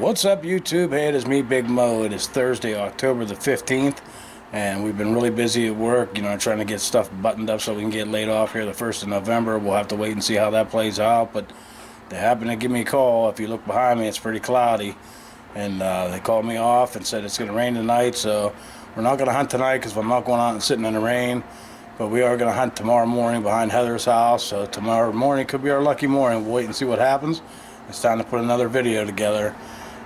What's up, YouTube? Hey, it is me, Big Moe. It is Thursday, October the 15th, and we've been really busy at work, trying to get stuff buttoned up so we can get laid off here the 1st of November. We'll have to wait and see how that plays out, but they happened to give me a call. If you look behind me, it's pretty cloudy, and they called me off and said it's going to rain tonight, so we're not going to hunt tonight because I'm not going out and sitting in the rain, but we are going to hunt tomorrow morning behind Heather's house, so tomorrow morning could be our lucky morning. We'll wait and see what happens. It's time to put another video together.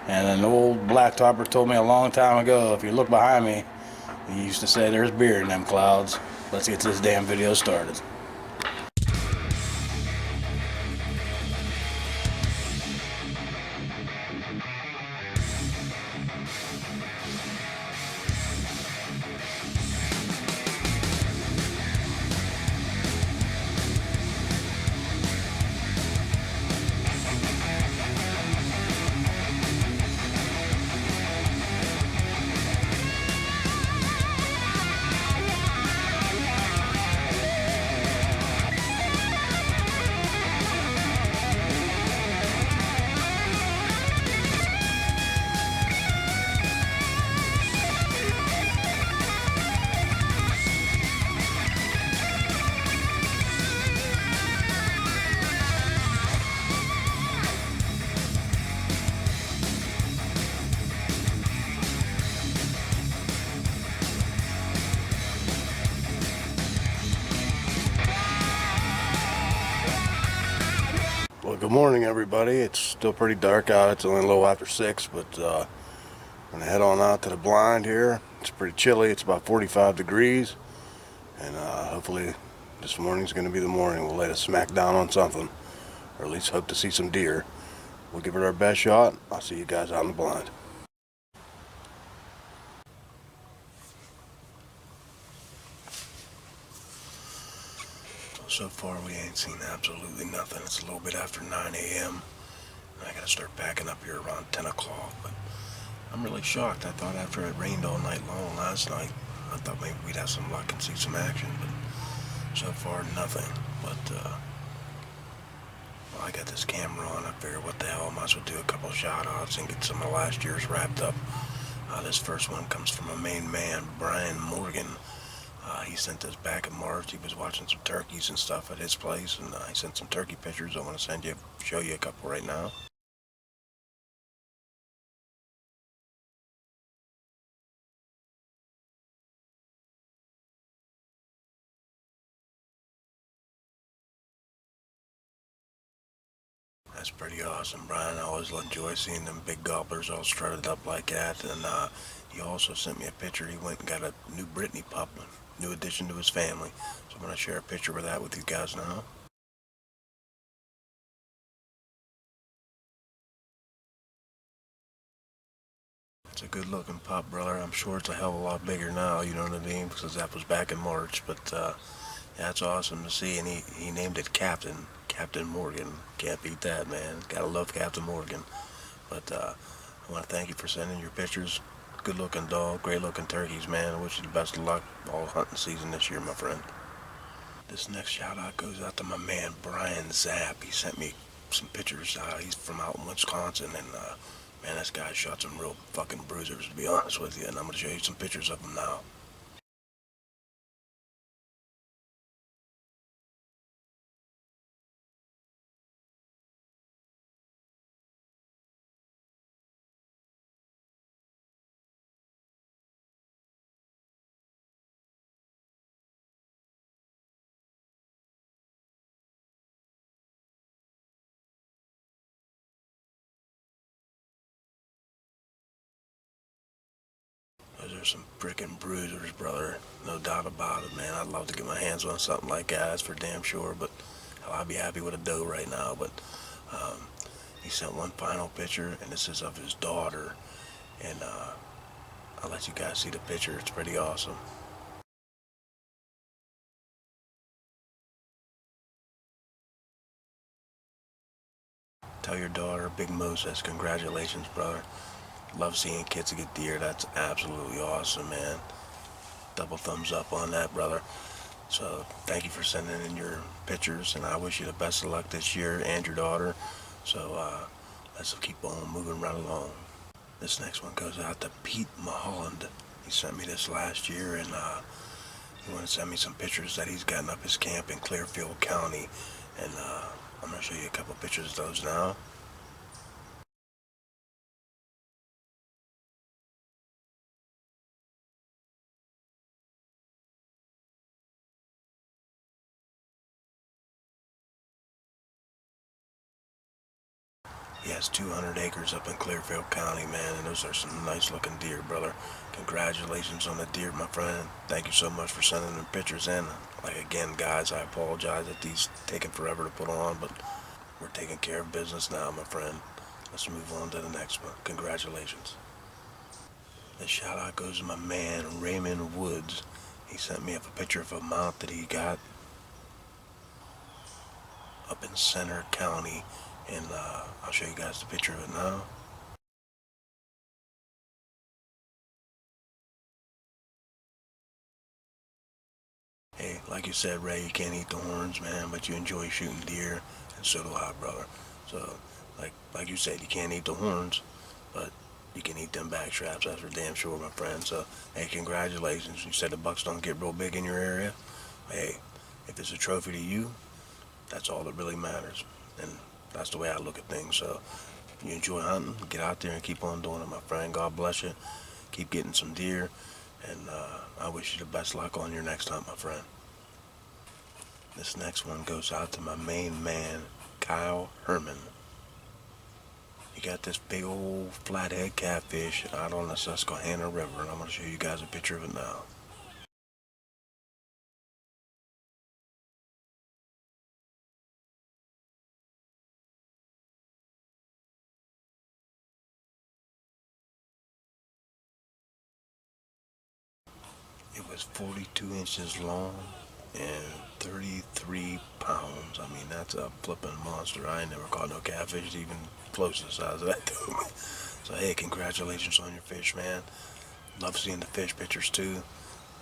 And an old blacktopper told me a long time ago, if you look behind me, he used to say there's beer in them clouds. Let's get this damn video started. Well, good morning, everybody. It's still pretty dark out. It's only a little after 6, but I'm going to head on out to the blind here. It's pretty chilly. It's about 45 degrees, and hopefully this morning's going to be the morning. We'll lay a smack down on something, or at least hope to see some deer. We'll give it our best shot. I'll see you guys out in the blind. So far we ain't seen absolutely nothing. It's a little bit after 9 a.m. I gotta start packing up here around 10 o'clock, but I'm really shocked. I thought after it rained all night long last night, I thought maybe we'd have some luck and see some action, but so far nothing. But well, I got this camera on. I figured what the hell, I might as well do a couple of shout outs and get some of last year's wrapped up. This first one comes from a main man, Brian Morgan. He sent this back in March. He was watching some turkeys and stuff at his place, and he sent some turkey pictures. I want to show you a couple right now. That's pretty awesome, Brian. I always enjoy seeing them big gobblers all strutted up like that. And he also sent me a picture. He went and got a new Brittany pup, a new addition to his family. So I'm going to share a picture of that with you guys now. It's a good looking pup, brother. I'm sure it's a hell of a lot bigger now, you know what I mean? Because that was back in March. But yeah, it's awesome to see. And he named it Captain Morgan. Can't beat that, man. Gotta love Captain Morgan. But I want to thank you for sending your pictures. Good looking dog, great looking turkeys, man. I wish you the best of luck all hunting season this year, my friend. This next shout out goes out to my man Brian Zapp. He sent me some pictures. He's from out in Wisconsin, and man, this guy shot some real fucking bruisers, to be honest with you. And I'm gonna show you some pictures of them now. Those are some frickin' bruisers, brother. No doubt about it, man. I'd love to get my hands on something like that, that's for damn sure. But hell, I'd be happy with a doe right now. But he sent one final picture, and this is of his daughter. And I'll let you guys see the picture. It's pretty awesome. Tell your daughter Big Moe says congratulations, brother. Love seeing kids get deer. That's absolutely awesome, man. Double thumbs up on that, brother. So thank you for sending in your pictures, and I wish you the best of luck this year and your daughter. So let's keep on moving right along. This next one goes out to Pete Mulholland. He sent me this last year, and he wanted to send me some pictures that he's gotten up his camp in Clearfield County, and I'm going to show you a couple pictures of those now. He has 200 acres up in Clearfield County, man, and those are some nice looking deer, brother. Congratulations on the deer, my friend. Thank you so much for sending them pictures in. Like, again, guys, I apologize that these taking forever to put on, but we're taking care of business now, my friend. Let's move on to the next one. Congratulations. This shout out goes to my man, Raymond Woods. He sent me up a picture of a mount that he got up in Center County, and I'll show you guys the picture of it now. Hey, like you said, Ray, you can't eat the horns, man, but you enjoy shooting deer, and so do I, brother. So, like you said, you can't eat the horns, but you can eat them back straps, that's for damn sure, my friend. So, hey, congratulations. You said the bucks don't get real big in your area. Hey, if it's a trophy to you, that's all that really matters. And that's the way I look at things. So, if you enjoy hunting, get out there and keep on doing it, my friend. God bless you. Keep getting some deer, and I wish you the best luck on your next hunt, my friend. This next one goes out to my main man, Kyle Herman. He got this big old flathead catfish out on the Susquehanna River, and I'm going to show you guys a picture of it now. It was 42 inches long and 33 pounds. I mean, that's a flipping monster. I ain't never caught no catfish even close to the size of that dude. So, hey, congratulations on your fish, man. Love seeing the fish pictures, too.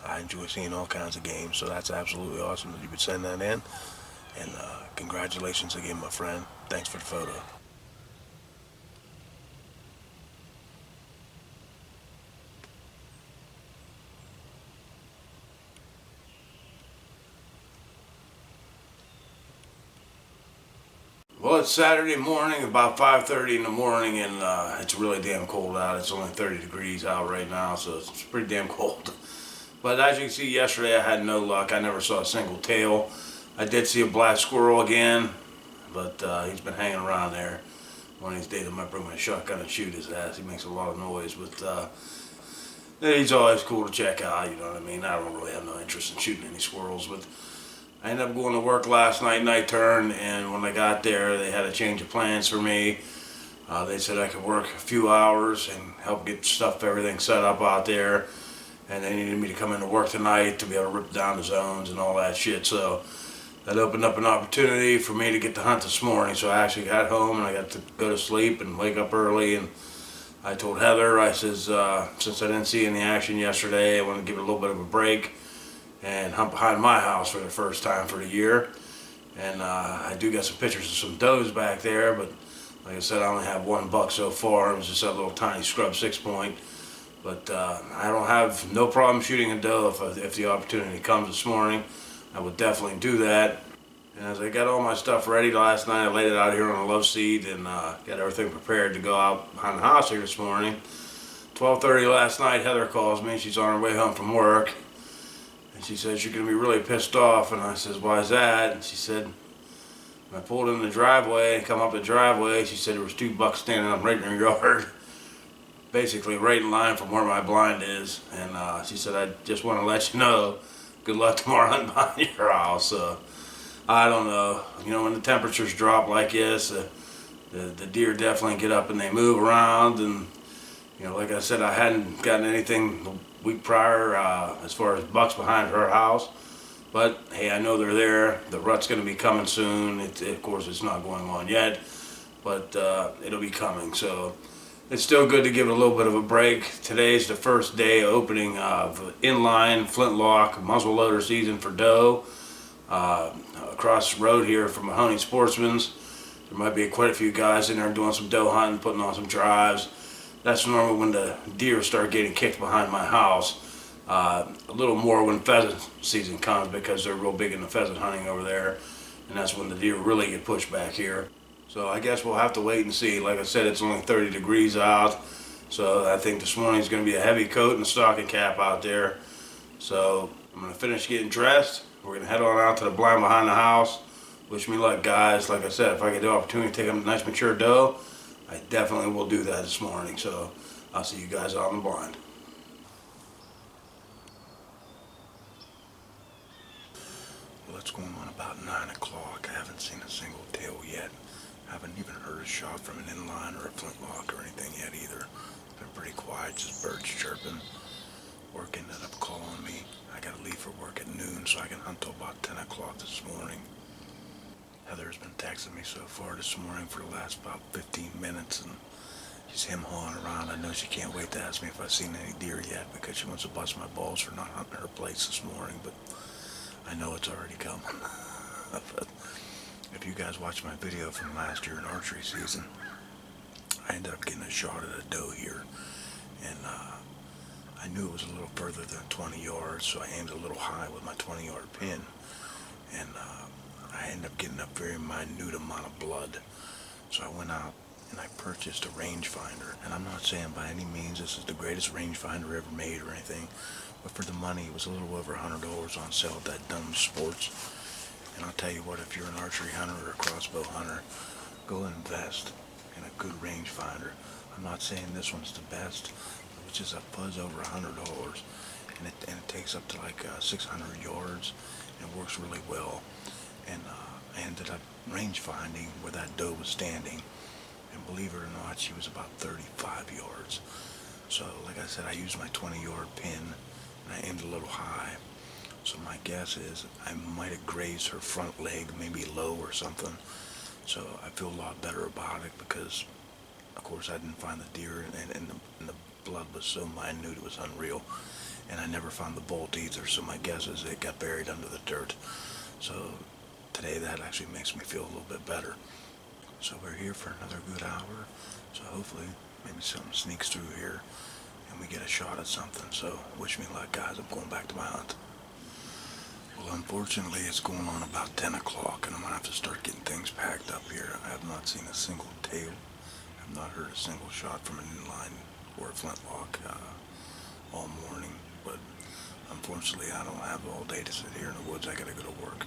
I enjoy seeing all kinds of games, so that's absolutely awesome that you would send that in. And congratulations again, my friend. Thanks for the photo. Well, it's Saturday morning, about 5:30 in the morning, and it's really damn cold out. It's only 30 degrees out right now, so it's pretty damn cold. But as you can see, yesterday I had no luck. I never saw a single tail. I did see a black squirrel again, but he's been hanging around there. One of these days I might bring my shotgun and shoot his ass. He makes a lot of noise, but he's always cool to check out, you know what I mean? I don't really have no interest in shooting any squirrels, but I ended up going to work last night turn, and when I got there, they had a change of plans for me. They said I could work a few hours and help get everything set up out there, and they needed me to come into work tonight to be able to rip down the zones and all that shit. So that opened up an opportunity for me to get to hunt this morning. So I actually got home and I got to go to sleep and wake up early, and I told Heather, I says, since I didn't see any action yesterday, I want to give it a little bit of a break and hunt behind my house for the first time for the year. And I do got some pictures of some does back there, but like I said, I only have one buck so far. It was just that little tiny scrub 6-point. But I don't have no problem shooting a doe if the opportunity comes this morning. I would definitely do that. And as I got all my stuff ready last night, I laid it out here on a love seat and got everything prepared to go out behind the house here this morning. 12:30 last night, Heather calls me. She's on her way home from work. And she says, "You're going to be really pissed off." And I says, "Why is that?" And she said, when I pulled in the driveway and come up the driveway, she said there was 2 bucks standing up right in her yard, basically right in line from where my blind is. And she said, "I just want to let you know, good luck tomorrow hunting behind your house." I don't know. You know, when the temperatures drop like this, the deer definitely get up and they move around. And, you know, like I said, I hadn't gotten anything the week prior as far as bucks behind her house. But, hey, I know they're there. The rut's going to be coming soon. Of course, it's not going on yet, but it'll be coming. So it's still good to give it a little bit of a break. Today's the first day opening of inline flintlock muzzleloader season for doe. Across the road here from Mahoney Sportsman's, there might be quite a few guys in there doing some doe hunting, putting on some drives. That's normally when the deer start getting kicked behind my house. A little more when pheasant season comes because they're real big into pheasant hunting over there, and that's when the deer really get pushed back here. So I guess we'll have to wait and see. Like I said, it's only 30 degrees out, so I think this morning is going to be a heavy coat and a stocking cap out there. So I'm going to finish getting dressed. We're going to head on out to the blind behind the house. Wish me luck, guys. Like I said, if I get the opportunity to take a nice mature doe, I definitely will do that this morning. So I'll see you guys out in the blind. Well, it's going on about 9 o'clock. I haven't seen a single tail yet. I haven't even heard a shot from an inline or a flintlock or anything yet either. It's been pretty quiet, just birds chirping. Work ended up calling me. I gotta leave for work at noon so I can hunt till about 10 o'clock this morning. Heather's been texting me so far this morning for the last about 15 minutes, and she's him-hawing around. I know she can't wait to ask me if I've seen any deer yet because she wants to bust my balls for not hunting her place this morning, but I know it's already coming. But if you guys watched my video from last year in archery season, I ended up getting a shot at a doe here, and I knew it was a little further than 20 yards, so I aimed a little high with my 20-yard pin, and I ended up getting a very minute amount of blood. So I went out and I purchased a rangefinder, and I'm not saying by any means this is the greatest rangefinder ever made or anything, but for the money it was a little over $100 on sale at that Dunham Sports. And I'll tell you what, if you're an archery hunter or a crossbow hunter, go invest in a good rangefinder. I'm not saying this one's the best, which is a fuzz over $100, and it takes up to like 600 yards, and it works really well. And I ended up range finding where that doe was standing, and believe it or not, she was about 35 yards. So like I said, I used my 20-yard pin and I aimed a little high. So my guess is I might have grazed her front leg, maybe low or something. So I feel a lot better about it because of course I didn't find the deer, and the blood was so minute it was unreal, and I never found the bolt either. So my guess is it got buried under the dirt. So today that actually makes me feel a little bit better. So we're here for another good hour, so hopefully maybe something sneaks through here and we get a shot at something. So wish me luck, guys. I'm going back to my hunt. Well, unfortunately it's going on about 10 o'clock and I'm gonna have to start getting things packed up here. I have not seen a single tail. I have not heard a single shot from an inline or a flintlock all morning, but unfortunately I don't have all day to sit here in the woods. I gotta go to work.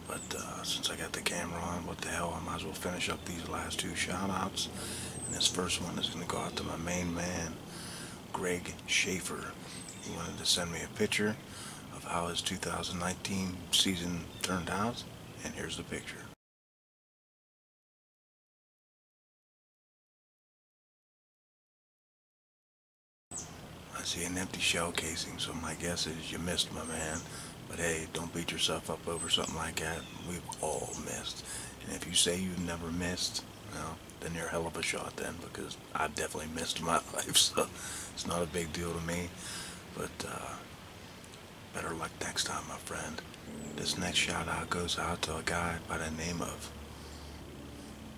But since I got the camera on, what the hell, I might as well finish up these last two shout outs. And this first one is going to go out to my main man, Greg Schaefer. He wanted to send me a picture of how his 2019 season turned out, and here's the picture. I see an empty shell casing, so my guess is you missed, my man. But hey, don't beat yourself up over something like that. We've all missed. And if you say you've never missed, well, then you're a hell of a shot then, because I've definitely missed in my life, so it's not a big deal to me. But better luck next time, my friend. This next shout out goes out to a guy by the name of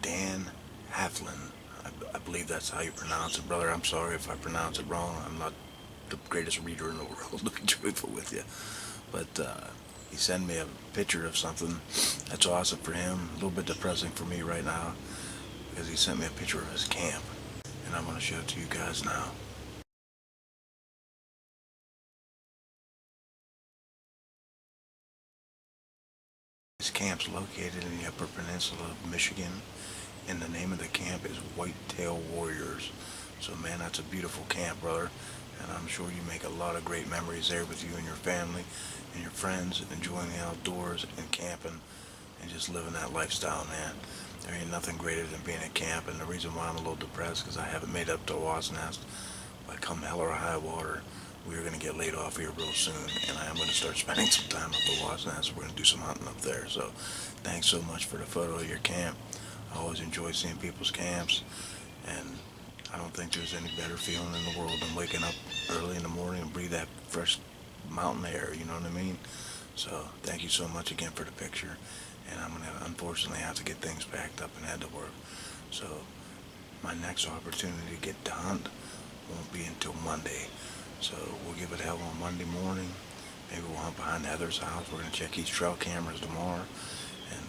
Dan Haflin. I believe that's how you pronounce it, brother. I'm sorry if I pronounce it wrong. I'm not the greatest reader in the world, to be truthful with you. But he sent me a picture of something that's awesome for him, a little bit depressing for me right now, because he sent me a picture of his camp, and I'm going to show it to you guys now. This camp's located in the Upper Peninsula of Michigan, and the name of the camp is Whitetail Warriors. So man, that's a beautiful camp, brother, and I'm sure you make a lot of great memories there with you and your family and your friends, and enjoying the outdoors and camping and just living that lifestyle, man. There ain't nothing greater than being at camp, and the reason why I'm a little depressed because I haven't made up to a wasp nest. But come hell or high water, we're going to get laid off here real soon, and I am going to start spending some time up the wasp nest. We're going to do some hunting up there. So thanks so much for the photo of your camp. I always enjoy seeing people's camps, and I don't think there's any better feeling in the world than waking up early in the morning and breathe that fresh mountain air, you know what I mean? So thank you so much again for the picture, and I'm going to unfortunately have to get things packed up and head to work. So my next opportunity to get to hunt won't be until Monday. So we'll give it hell on Monday morning. Maybe we'll hunt behind Heather's house. We're going to check these trail cameras tomorrow, and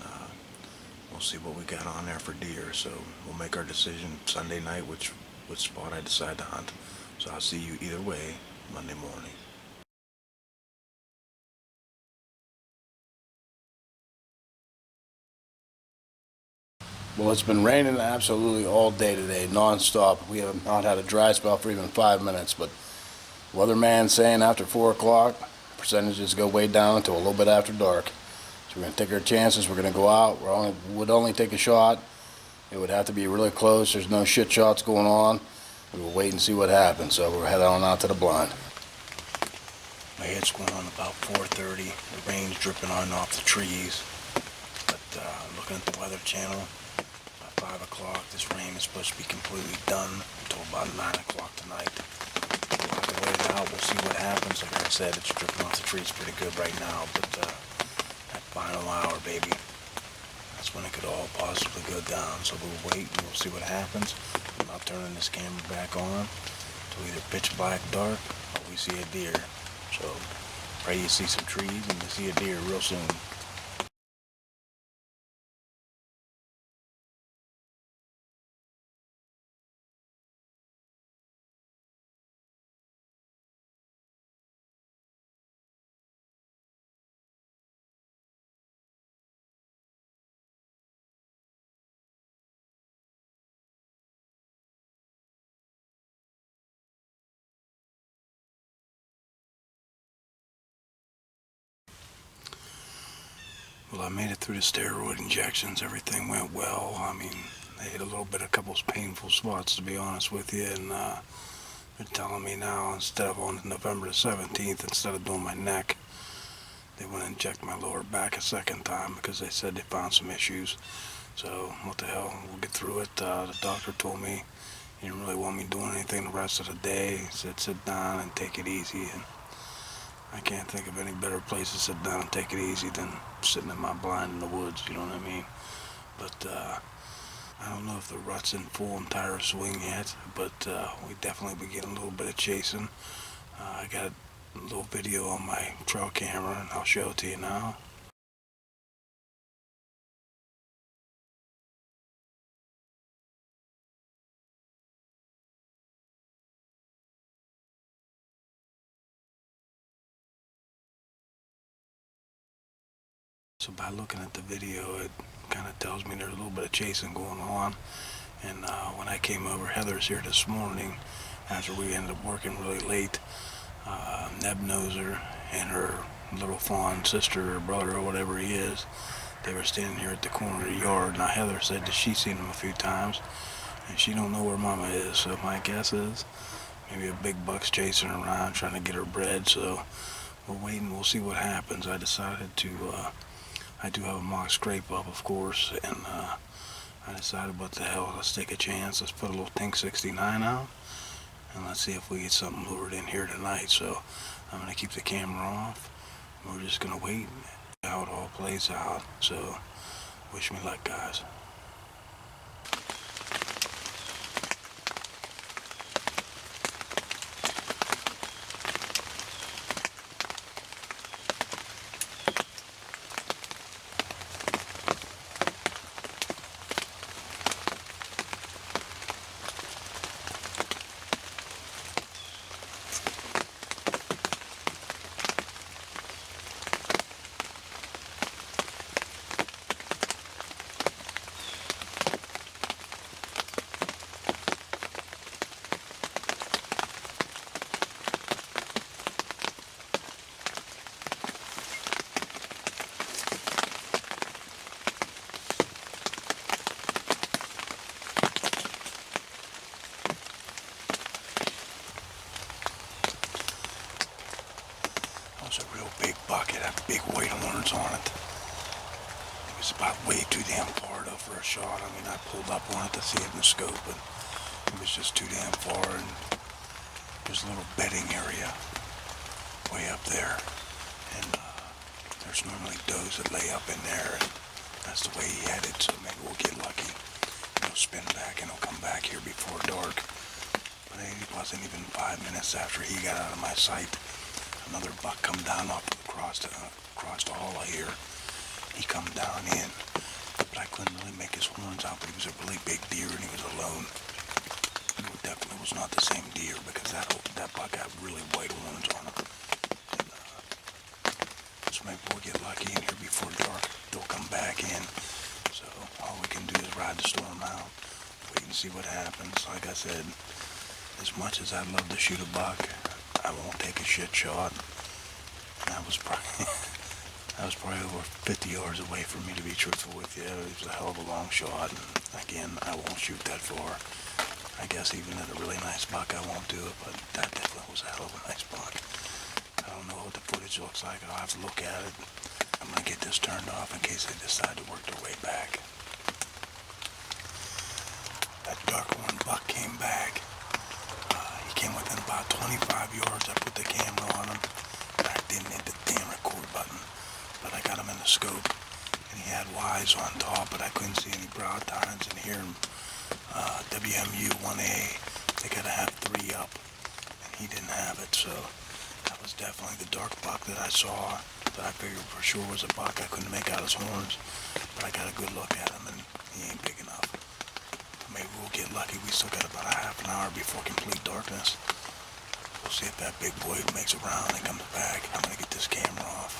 we'll see what we got on there for deer. So we'll make our decision Sunday night which spot I decide to hunt. So I'll see you either way Monday morning. Well, it's been raining absolutely all day today, non-stop. We have not had a dry spell for even 5 minutes, but weatherman's saying after 4 o'clock, percentages go way down until a little bit after dark. So we're going to take our chances. We're going to go out. Would only take a shot. It would have to be really close. There's no shit shots going on. We will wait and see what happens. So we're heading on out to the blind. My head's going on about 4:30. The rain's dripping on off the trees. But looking at the Weather Channel, by 5 o'clock, this rain is supposed to be completely done until about 9 o'clock tonight. We'll have to wait it out. We'll see what happens. Like I said, it's dripping off the trees pretty good right now. But that final hour, baby, that's when it could all possibly go down. So we'll wait and we'll see what happens. I'm not turning this camera back on until either pitch black dark or we see a deer. So pray you see some trees and you see a deer real soon. Well, I made it through the steroid injections. Everything went well. I mean, they hit a couple painful spots, to be honest with you, and they're telling me now, instead of on November the 17th, instead of doing my neck, they want to inject my lower back a second time because they said they found some issues. So, what the hell, we'll get through it. The doctor told me he didn't really want me doing anything the rest of the day. He said sit down and take it easy, and I can't think of any better place to sit down and take it easy than sitting in my blind in the woods, you know what I mean? But I don't know if the rut's in full entire swing yet, but we definitely be getting a little bit of chasing. I got a little video on my trail camera, and I'll show it to you now. So by looking at the video, it kind of tells me there's a little bit of chasing going on. And when I came over, Heather's here this morning, after we ended up working really late, Nebnoser and her little fawn sister or brother or whatever he is, they were standing here at the corner of the yard. Now Heather said that she's seen him a few times, and she don't know where Mama is. So my guess is maybe a big buck's chasing her around trying to get her bred. So we're waiting. We'll see what happens. I decided to. I do have a mock scrape up, of course, and I decided, what the hell, let's take a chance. Let's put a little Tink 69 out, and let's see if we get something lured in here tonight. So I'm going to keep the camera off. We're just going to wait how it all plays out. So wish me luck, guys. A real big bucket, had big weight horns on it. It was about way too damn far though for a shot. I mean, I pulled up on it to see it in the scope, but it was just too damn far. And there's a little bedding area way up there, and there's normally does that lay up in there, and that's the way he had it. So maybe we'll get lucky. he'll spin back and he'll come back here before dark. But it wasn't even 5 minutes after he got out of my sight. Another buck come down off across the hollow here. He come down in, but I couldn't really make his horns out. But he was a really big deer and he was alone. It definitely was not the same deer because that buck had really white horns on him. And, so maybe we'll get lucky in here before dark. They'll come back in. So all we can do is ride the storm out, wait and see what happens. Like I said, as much as I'd love to shoot a buck, I won't take a shit shot. That was probably over 50 yards away from me, to be truthful with you. It was a hell of a long shot. And again, I won't shoot that far. I guess even at a really nice buck, I won't do it, but that definitely was a hell of a nice buck. I don't know what the footage looks like. I'll have to look at it. I'm going to get this turned off in case they decide to work their way back. That dark one buck came back. He came within about 25 yards. I put the camera on him. I didn't hit the damn record button, but I got him in the scope, and he had Y's on top, but I couldn't see any brow tines. And here in WMU 1A, they gotta have 3 up, and he didn't have it. So that was definitely the dark buck that I saw, that I figured for sure was a buck. I couldn't make out his horns, but I got a good look at him, and he ain't big enough. Maybe we'll get lucky. We still got about a half an hour before complete darkness. We'll see if that big boy makes a round and comes back. I'm gonna get this camera off.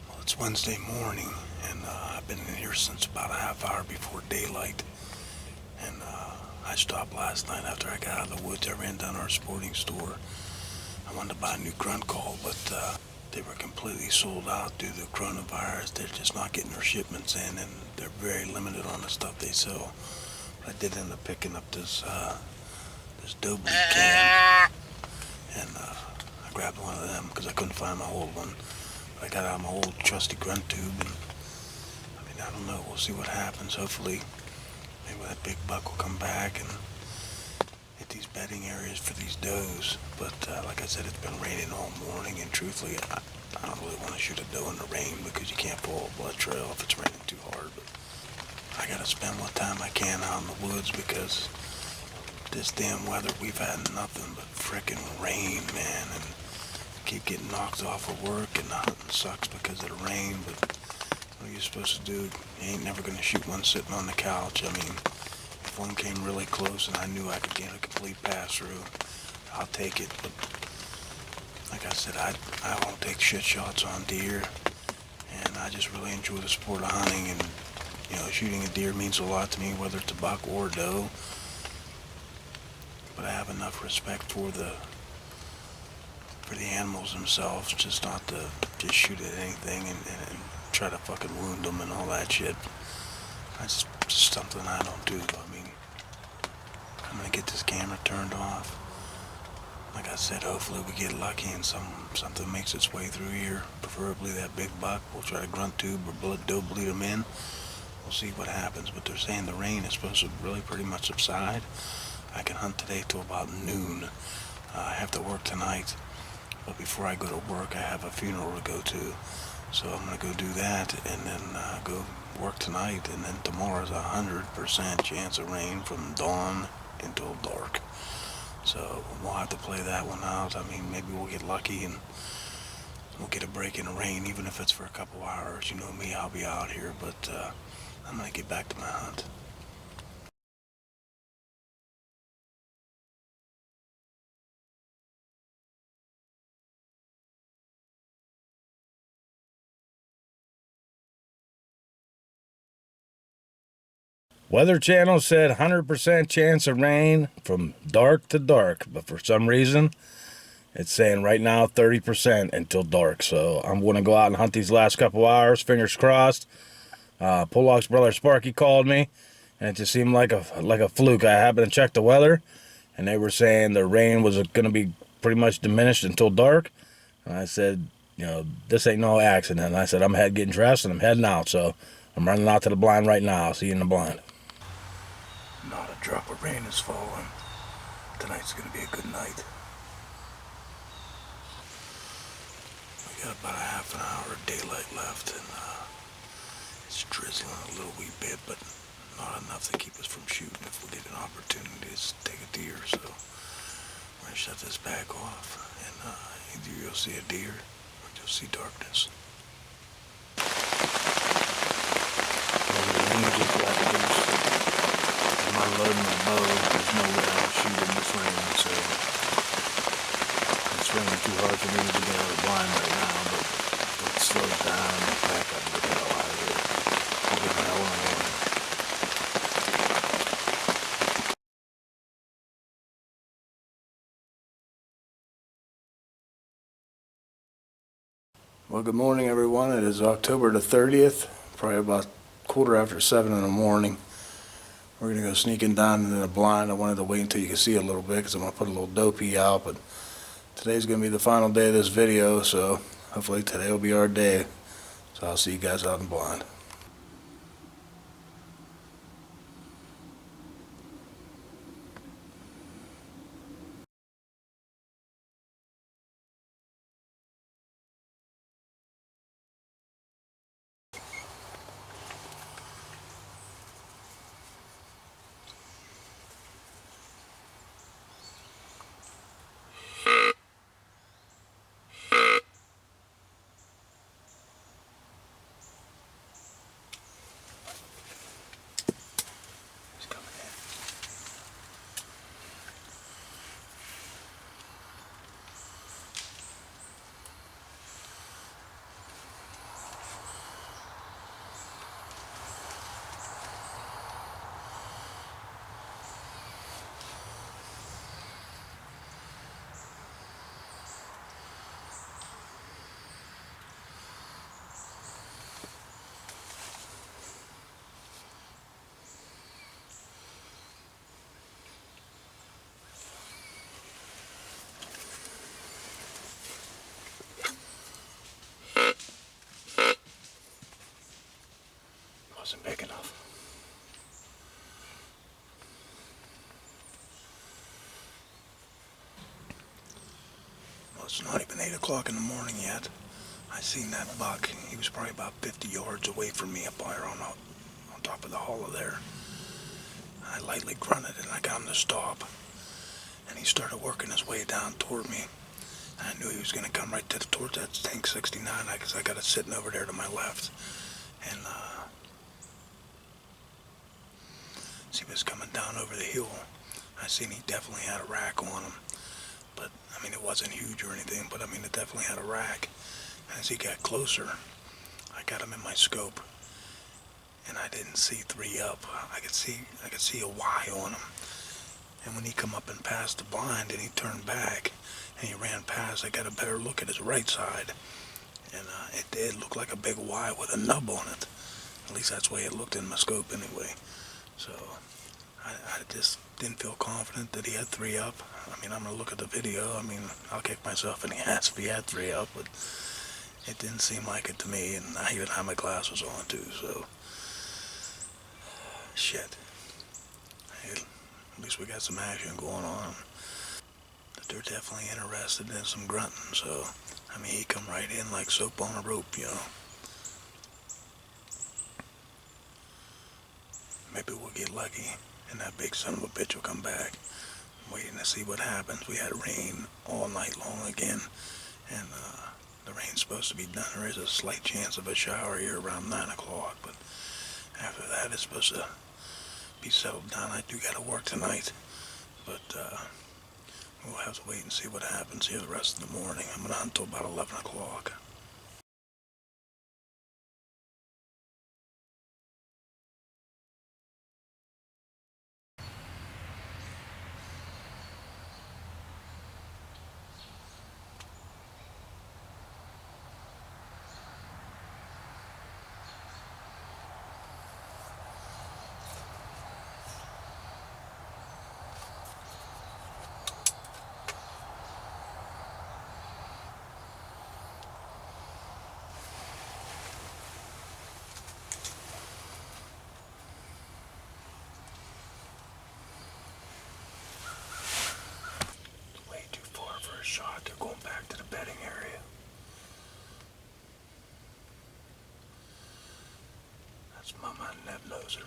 Well, it's Wednesday morning, and I've been in here since about a half hour before daylight. And I stopped last night after I got out of the woods. I ran down to our sporting store. I wanted to buy a new grunt call, but they were completely sold out due to the coronavirus. They're just not getting their shipments in, and they're very limited on the stuff they sell. But I did end up picking up this dough bleed can, and I grabbed one of them because I couldn't find my old one. But I got out my old trusty grunt tube, and I don't know. We'll see what happens. Hopefully, maybe that big buck will come back and hit these bedding areas for these does. But like I said, it's been raining all morning, and truthfully, I don't really want to shoot a doe in the rain because you can't follow a blood trail if it's raining too hard. But I gotta spend what time I can out in the woods because this damn weather, we've had nothing but frickin' rain, man, and keep getting knocked off of work, and the hunting sucks because of the rain. But what are you supposed to do? You ain't never gonna shoot one sitting on the couch. I mean, if one came really close and I knew I could get a complete pass through, I'll take it. But like I said, I won't take shit shots on deer, and I just really enjoy the sport of hunting. And you know, shooting a deer means a lot to me, whether it's a buck or a doe. But I have enough respect for the animals themselves, just not to just shoot at anything and try to fucking wound them and all that shit. That's just something I don't do. I mean, I'm gonna get this camera turned off. Like I said, hopefully we get lucky and something makes its way through here. Preferably that big buck. We'll try to grunt tube or doe bleed them in. We'll see what happens. But they're saying the rain is supposed to really pretty much subside. I can hunt today till about noon. I have to work tonight. But before I go to work, I have a funeral to go to. So I'm going to go do that and then go work tonight. And then tomorrow's 100% chance of rain from dawn until dark. So we'll have to play that one out. I mean, maybe we'll get lucky and we'll get a break in the rain, even if it's for a couple hours. You know me, I'll be out here. But I'm going to get back to my hunt. Weather Channel said 100% chance of rain from dark to dark, but for some reason, it's saying right now 30% until dark. So I'm going to go out and hunt these last couple hours, fingers crossed. Polocks' brother Sparky called me, and it just seemed like a fluke. I happened to check the weather, and they were saying the rain was going to be pretty much diminished until dark. And I said, you know, this ain't no accident. And I said, I'm getting dressed, and I'm heading out. So I'm running out to the blind right now. I'll see you in the blind. Not a drop of rain is falling. tonight's gonna be a good night. We got about a half an hour of daylight left, and it's drizzling a little wee bit, but not enough to keep us from shooting if we get an opportunity to take a deer. So we're gonna shut this back off, and either you'll see a deer or you'll see darkness. Well, the range is got loose. I'm unloading the bow. There's no way I'll shoot in this rain, so it's raining too hard for me to get out of the blind right now, but if it slows down, I'll back up and get the hell out of here. I'll get the hell on. Well, good morning, everyone. It is October the 30th, probably about 7:15 in the morning. We're going to go sneaking down into the blind. I wanted to wait until you can see a little bit because I'm going to put a little dopey out, but today's going to be the final day of this video, so hopefully today will be our day. So I'll see you guys out in the blind. Wasn't big enough. Well, it's not even 8 o'clock in the morning yet. I seen that buck. He was probably about 50 yards away from me up there on top of the hollow there. I lightly grunted and I got him to stop. And he started working his way down toward me. I knew he was going to come right towards that tank 69 because I got it sitting over there to my left. And as he was coming down over the hill, I seen he definitely had a rack on him. But, I mean, it wasn't huge or anything, but I mean, it definitely had a rack. And as he got closer, I got him in my scope. And I didn't see 3 up. I could see a Y on him. And when he come up and passed the blind and he turned back and he ran past, I got a better look at his right side. And it did look like a big Y with a nub on it. At least that's the way it looked in my scope anyway. So I just didn't feel confident that he had 3 up. I mean, I'm going to look at the video. I mean, I'll kick myself in the ass if he had 3 up, but it didn't seem like it to me. And I even had my glasses on too, so shit. Hey, at least we got some action going on. But they're definitely interested in some grunting, so I mean, he come right in like soap on a rope, you know. Maybe we'll get lucky and that big son of a bitch will come back. I'm waiting to see what happens. We had rain all night long again, and the rain's supposed to be done. There is a slight chance of a shower here around 9 o'clock, but after that it's supposed to be settled down. I do gotta work tonight, but we'll have to wait and see what happens here the rest of the morning. I'm gonna hunt until about 11 o'clock. That's Mama and that loser.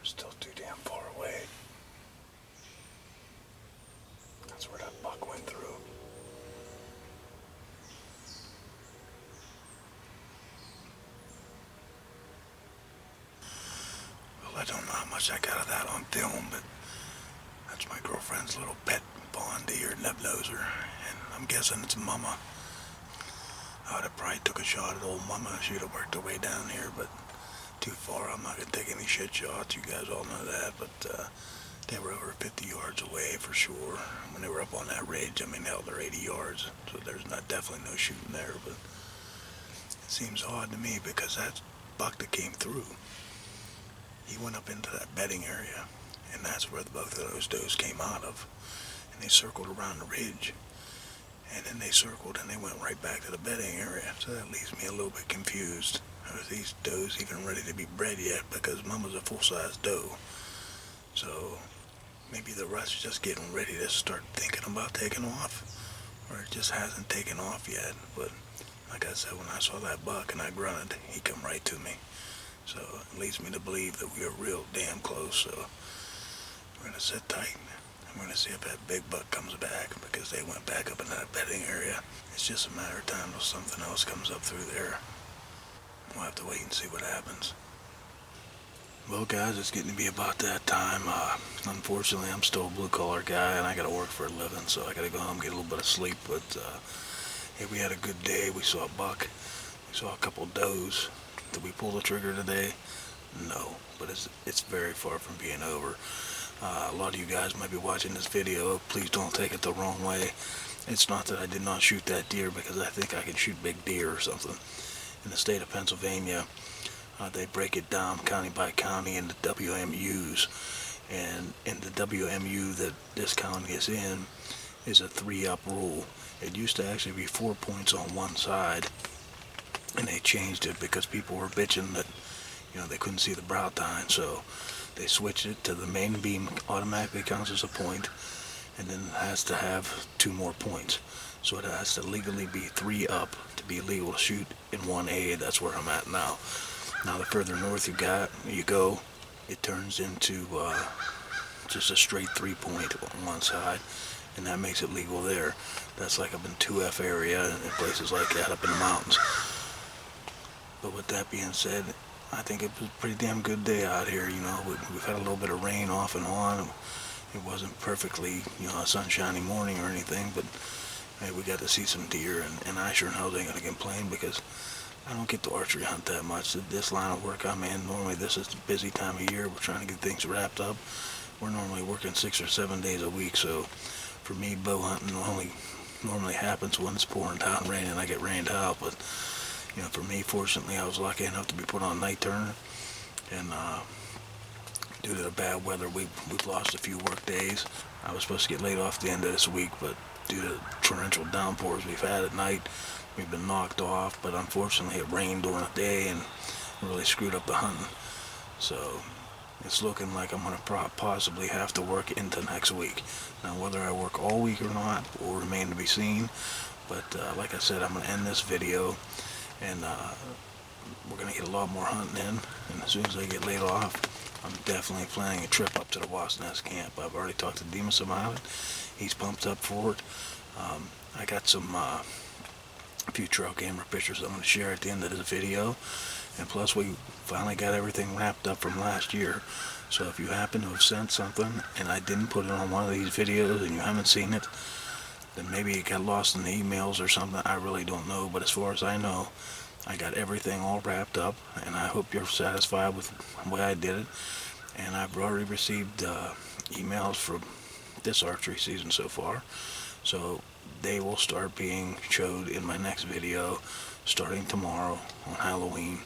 Still too damn far away. That's where that buck went through. Well, I don't know how much I got of that on film, but that's my girlfriend's little pet fawn deer, nebnoser, and I'm guessing it's Mama. I would have probably took a shot at old Mama. She'd have worked her way down here, but too far. I'm not going to take any shit shots. You guys all know that, but they were over 50 yards away for sure. When they were up on that ridge, I mean, hell, they're 80 yards, so there's definitely no shooting there, but it seems odd to me because that buck that came through, he went up into that bedding area, and that's where both of those does came out of, and they circled around the ridge, and then they circled and they went right back to the bedding area, so that leaves me a little bit confused. Are these does even ready to be bred yet? Because Mama's a full-size doe. So maybe the rust's just getting ready to start thinking about taking off. Or it just hasn't taken off yet. But like I said, when I saw that buck and I grunted, he come right to me. So it leads me to believe that we are real damn close. So we're going to sit tight. I'm going to see if that big buck comes back, because they went back up in that bedding area. It's just a matter of time till something else comes up through there. We'll have to wait and see what happens. Well, guys, it's getting to be about that time. Unfortunately, I'm still a blue-collar guy, and I got to work for a living, so I got to go home and get a little bit of sleep. But hey, we had a good day. We saw a buck. We saw a couple does. Did we pull the trigger today? No, but it's very far from being over. A lot of you guys might be watching this video. Please don't take it the wrong way. It's not that I did not shoot that deer, because I think I can shoot big deer or something. In the state of Pennsylvania, they break it down county by county into WMUs, and in the WMU that this county is in is a 3-up rule. It used to actually be 4 points on one side, and they changed it because people were bitching that, you know, they couldn't see the brow tine, so they switched it to the main beam automatically counts as a point, and then it has to have 2 more points. So it has to legally be 3 up to be legal to shoot in 1A. That's where I'm at now. Now the further north you go, it turns into just a straight 3-point on one side, and that makes it legal there. That's like up in 2F area and places like that up in the mountains. But with that being said, I think it was a pretty damn good day out here. You know, we've had a little bit of rain off and on. It wasn't perfectly, you know, a sunshiny morning or anything, but hey, we got to see some deer, and I sure know they ain't gonna complain, because I don't get to archery hunt that much. This line of work I'm in, normally this is the busy time of year. We're trying to get things wrapped up. We're normally working 6 or 7 days a week, so for me, bow hunting normally happens when it's pouring down rain and I get rained out. But you know, for me, fortunately, I was lucky enough to be put on night turn, and due to the bad weather, we've lost a few work days. I was supposed to get laid off the end of this week, but due to the torrential downpours we've had at night, we've been knocked off. But unfortunately, it rained during the day and really screwed up the hunting. So it's looking like I'm going to possibly have to work into next week. Now, whether I work all week or not will remain to be seen. But like I said, I'm going to end this video, and we're going to get a lot more hunting in. And as soon as I get laid off, I'm definitely planning a trip up to the Wasp Nest camp. I've already talked to Demas about it. He's pumped up for it. I got some a few trail camera pictures I'm going to share at the end of this video. And plus, we finally got everything wrapped up from last year. So if you happen to have sent something and I didn't put it on one of these videos and you haven't seen it, then maybe it got lost in the emails or something. I really don't know, but as far as I know, I got everything all wrapped up, and I hope you're satisfied with the way I did it. And I've already received emails for this archery season so far, so they will start being showed in my next video starting tomorrow on Halloween.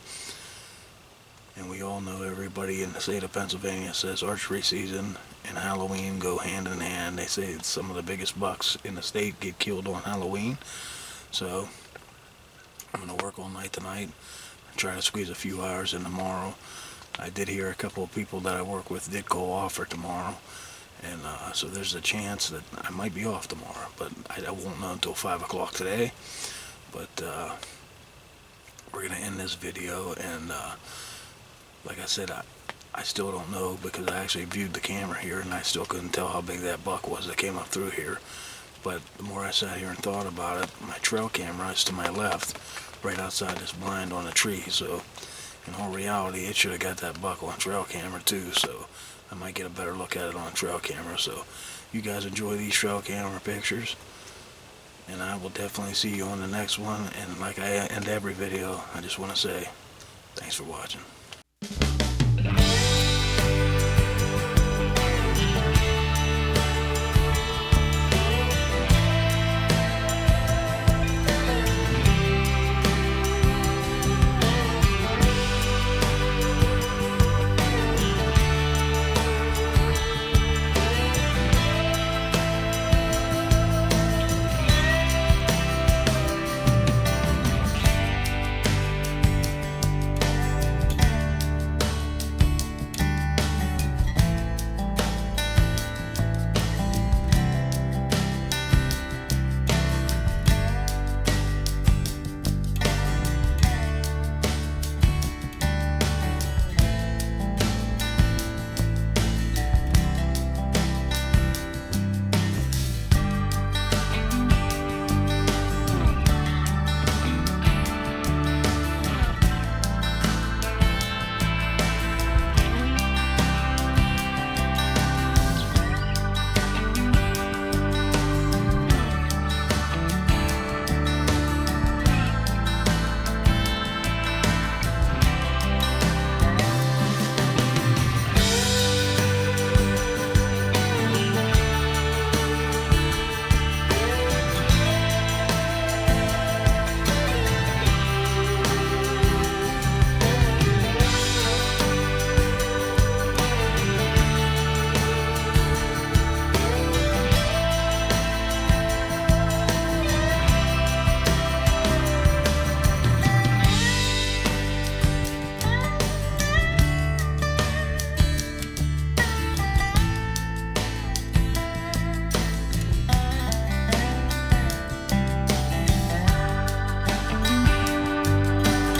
And we all know, everybody in the state of Pennsylvania says archery season and Halloween go hand in hand. They say some of the biggest bucks in the state get killed on Halloween. So I'm going to work all night tonight and try to squeeze a few hours in tomorrow. I did hear a couple of people that I work with did call off for tomorrow. And so there's a chance that I might be off tomorrow. But I won't know until 5 o'clock today. But we're going to end this video, and like I said, I still don't know, because I actually viewed the camera here and I still couldn't tell how big that buck was that came up through here. But the more I sat here and thought about it, my trail camera is to my left, right outside this blind on a tree. So in all reality, it should have got that buck on trail camera too. So I might get a better look at it on trail camera. So you guys enjoy these trail camera pictures, and I will definitely see you on the next one. And like I end every video, I just want to say thanks for watching.